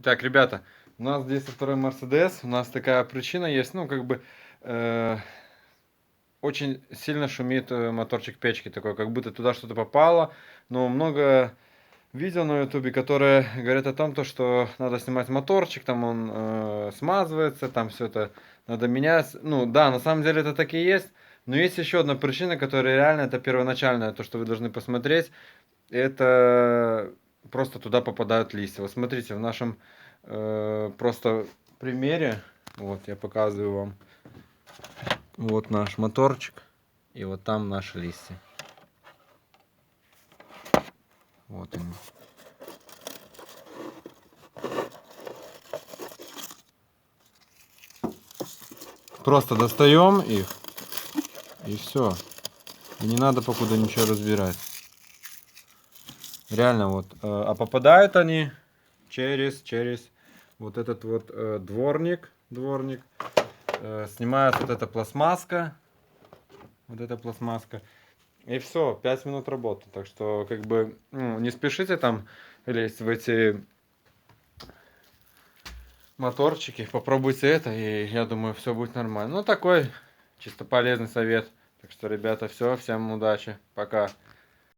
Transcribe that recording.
Так, ребята, у нас здесь второй Мерседес. У нас такая причина есть, ну, как бы, очень сильно шумит моторчик печки такой, как будто туда что-то попало. Но много видео на ютубе, которые говорят о том, то, что надо снимать моторчик, там он смазывается, там все это надо менять. Ну, да, на самом деле это так и есть. Но есть еще одна причина, которая реально, это первоначальная, то, что вы должны посмотреть. Это просто туда попадают листья. Вот смотрите, в нашем просто примере, вот я показываю вам, вот наш моторчик, и вот там наши листья. Вот они. Просто достаем их, и все. И не надо покуда ничего разбирать. Реально вот. А попадают они через вот этот вот дворник. Снимается вот эта пластмасска. Вот эта пластмасска. И все, 5 минут работы. Так что, как бы, ну, не спешите там лезть в эти моторчики. Попробуйте это, и я думаю, все будет нормально. Ну, такой чисто полезный совет. Так что, ребята, все, всем удачи. Пока.